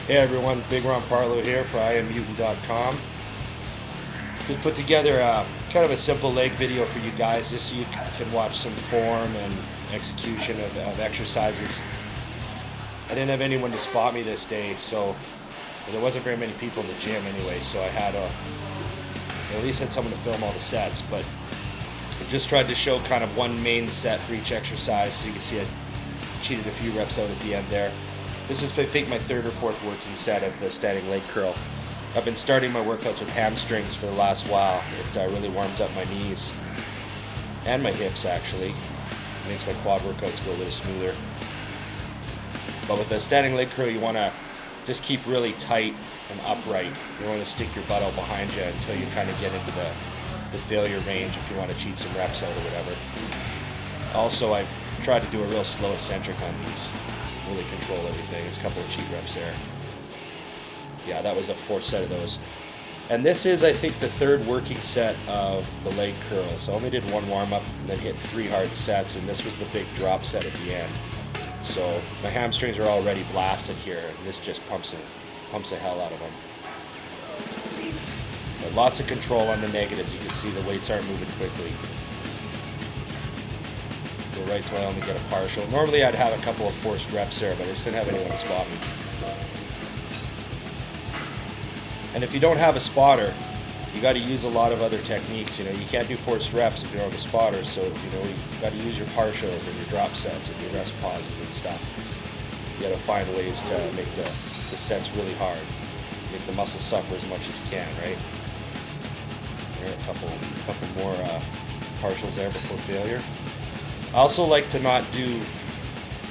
Hey everyone, Big Ron Partlow here for IamMutant.com. Just put together kind of a simple leg video for you guys, just so you can watch some form and execution of exercises. I didn't have anyone to spot me this day, so there wasn't very many people in the gym anyway, so I had at least had someone to film all the sets, but I just tried to show kind of one main set for each exercise, so you can see I cheated a few reps out at the end there. This is, I think, my third or fourth working set of the standing leg curl. I've been starting my workouts with hamstrings for the last while. It really warms up my knees and my hips, actually. It makes my quad workouts go a little smoother. But with a standing leg curl, you want to just keep really tight and upright. You don't want to stick your butt out behind you until you kind of get into the failure range if you want to cheat some reps out or whatever. Also, I tried to do a real slow eccentric on these. Really control everything. There's a couple of cheat reps there. Yeah, that was a fourth set of those. And this is, I think, the third working set of the leg curl. So I only did one warm-up and then hit 3 hard sets, and this was the big drop set at the end. So my hamstrings are already blasted here, and this just pumps the hell out of them. But lots of control on the negatives. You can see the weights aren't moving quickly. Go right till I only get a partial. Normally I'd have a couple of forced reps there, but I just didn't have anyone to spot me. And if you don't have a spotter, you got to use a lot of other techniques. You know, you can't do forced reps if you don't have a spotter, so you got to use your partials and your drop sets and your rest pauses and stuff. You got to find ways to make the sets really hard, make the muscle suffer as much as you can, right? There are a couple more partials there before failure. I also like to not do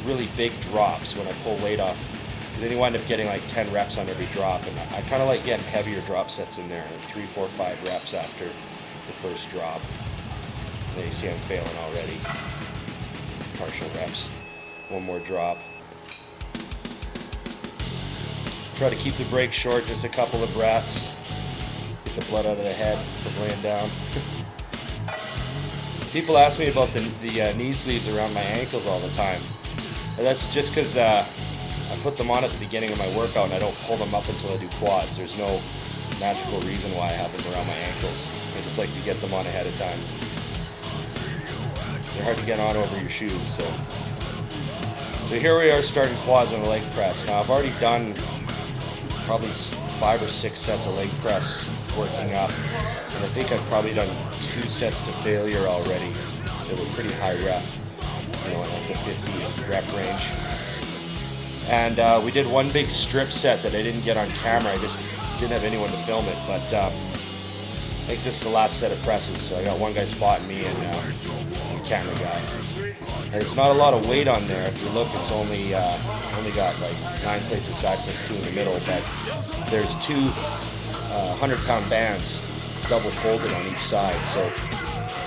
really big drops when I pull weight off, because then you wind up getting like 10 reps on every drop, and I kind of like getting heavier drop sets in there, like 3, 4, 5 reps after the first drop. There you see I'm failing already. Partial reps. One more drop. Try to keep the break short, just a couple of breaths. Get the blood out of the head from laying down. People ask me about the knee sleeves around my ankles all the time. And that's just because I put them on at the beginning of my workout and I don't pull them up until I do quads. There's no magical reason why I have them around my ankles. I just like to get them on ahead of time. They're hard to get on over your shoes. So here we are starting quads on a leg press. Now I've already done probably 5 or 6 sets of leg press working up. And I think I've probably done 2 sets to failure already that were pretty high rep, at the 50 rep range. And we did one big strip set that I didn't get on camera. I just didn't have anyone to film it, but I think this is the last set of presses. So I got one guy spotting me and a camera guy. And it's not a lot of weight on there. If you look, it's only got like 9 plates aside plus 2 in the middle, but there's 2 100-pound bands double folded on each side. So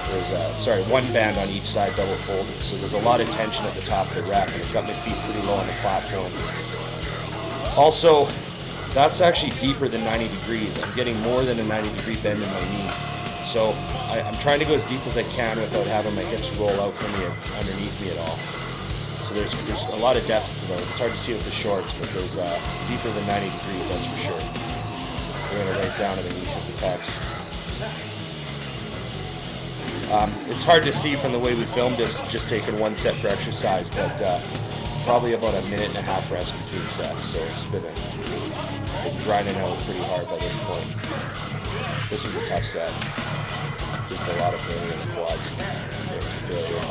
there's one band on each side double folded. So there's a lot of tension at the top of the rack, and I've got my feet pretty low on the platform. Also, that's actually deeper than 90 degrees. I'm getting more than a 90-degree bend in my knee. So I'm trying to go as deep as I can without having my hips roll out from me or underneath me at all. So there's a lot of depth to those. It's hard to see with the shorts, but there's deeper than 90 degrees, that's for sure. We're going to right down to the knees of the pecs. It's hard to see from the way we filmed this, just taking 1 set per exercise, but probably about a minute and a half rest between sets. So it's been grinding out pretty hard by this point. This was a tough set. Just a lot of burning in the quads. Right to failure.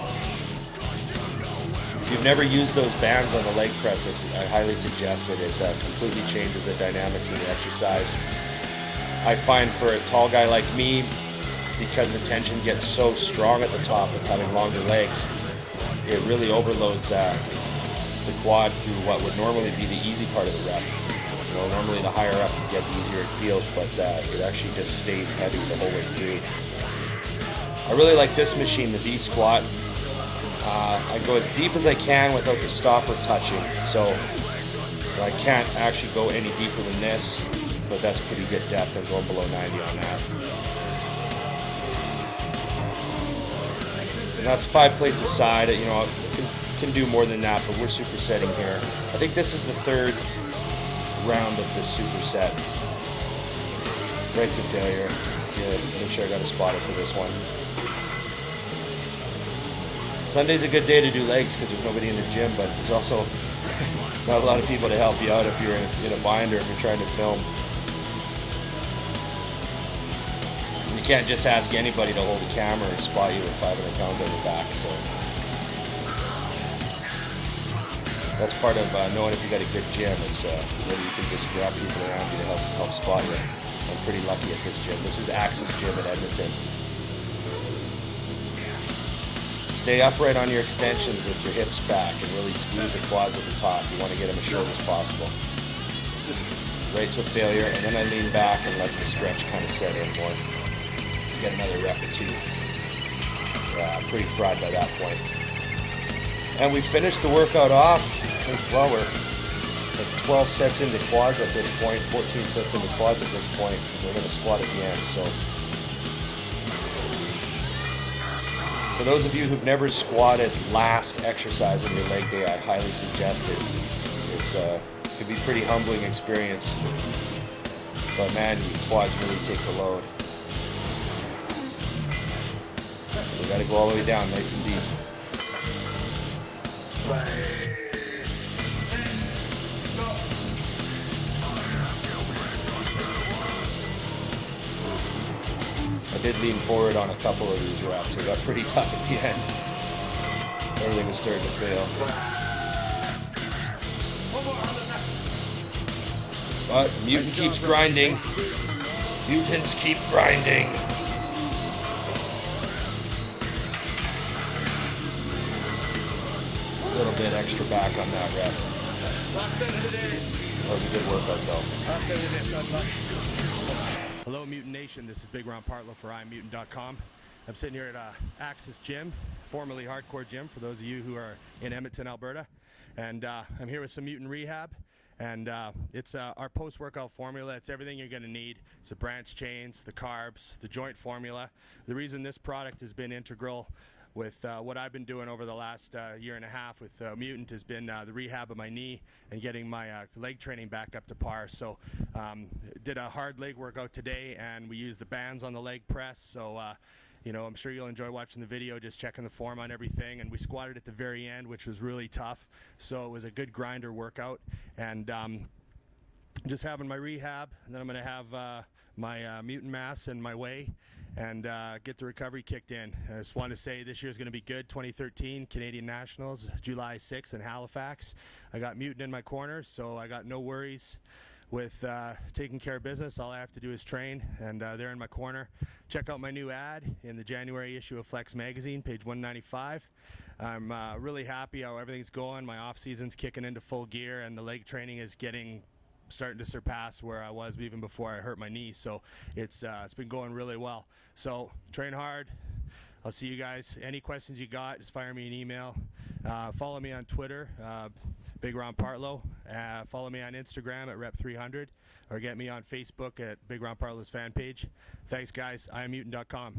If you've never used those bands on the leg press, I highly suggest it. It completely changes the dynamics of the exercise. I find for a tall guy like me, because the tension gets so strong at the top of having longer legs, it really overloads the quad through what would normally be the easy part of the rep. Normally the higher up you get, the easier it feels, but it actually just stays heavy the whole way through. I really like this machine, the V squat. I go as deep as I can without the stopper touching, so I can't actually go any deeper than this, but that's pretty good depth. I'm going below 90 on that. And that's 5 plates aside. Can do more than that, but we're supersetting here. I think this is the third round of this superset. Right to failure. Good. Make sure I got a spotter for this one. Sunday's a good day to do legs because there's nobody in the gym, but there's also not a lot of people to help you out if you're in a binder, if you're trying to film. And you can't just ask anybody to hold a camera and spot you with 500 pounds on your back. So that's part of knowing if you got a good gym. It's whether you can just grab people around you to help spot you. I'm pretty lucky at this gym. This is Axis Gym in Edmonton. Stay upright on your extensions with your hips back and really squeeze the quads at the top. You want to get them as short as possible. Right to failure, and then I lean back and let the stretch kind of set in more. Get another rep or two. Pretty fried by that point. And we finished the workout off. Well, we're like 12 sets into quads at this point, 14 sets into quads at this point. We're going to squat at the end. So for those of you who've never squatted last exercise on your leg day, I highly suggest it. It could be a pretty humbling experience. But man, your quads really take the load. We got to go all the way down, nice and deep. I did lean forward on a couple of these reps. It got pretty tough at the end. Everything was starting to fail. But Mutant keeps grinding. Mutants keep grinding. A little bit extra back on that rep. That was a good workout though. Hello Mutant Nation, this is Big Ron Partlow for iMutant.com. I'm sitting here at Axis Gym, formerly Hardcore Gym for those of you who are in Edmonton, Alberta. And I'm here with some Mutant Rehab. And it's our post-workout formula. It's everything you're going to need. It's the branch chains, the carbs, the joint formula. The reason this product has been integral with what I've been doing over the last year and a half with Mutant has been the rehab of my knee and getting my leg training back up to par. So did a hard leg workout today, and we used the bands on the leg press. So you know, I'm sure you'll enjoy watching the video, just checking the form on everything. And we squatted at the very end, which was really tough. So it was a good grinder workout. And just having my rehab, and then I'm going to have my Mutant Mass and my whey, and get the recovery kicked in. I just want to say this year's going to be good. 2013 Canadian Nationals, July 6th in Halifax. I got Mutant in my corner, so I got no worries with taking care of business. All I have to do is train, and they're in my corner. Check out my new ad in the January issue of Flex Magazine, page 195. I'm really happy how everything's going. My off season's kicking into full gear, and the leg training is starting to surpass where I was even before I hurt my knee. So it's been going really well. So train hard. I'll see you guys. Any questions you got, just fire me an email. Follow me on Twitter, Big Ron Partlow. Follow me on Instagram at Rep300, or get me on Facebook at Big Ron Partlow's fan page. Thanks, guys. IamMutant.com.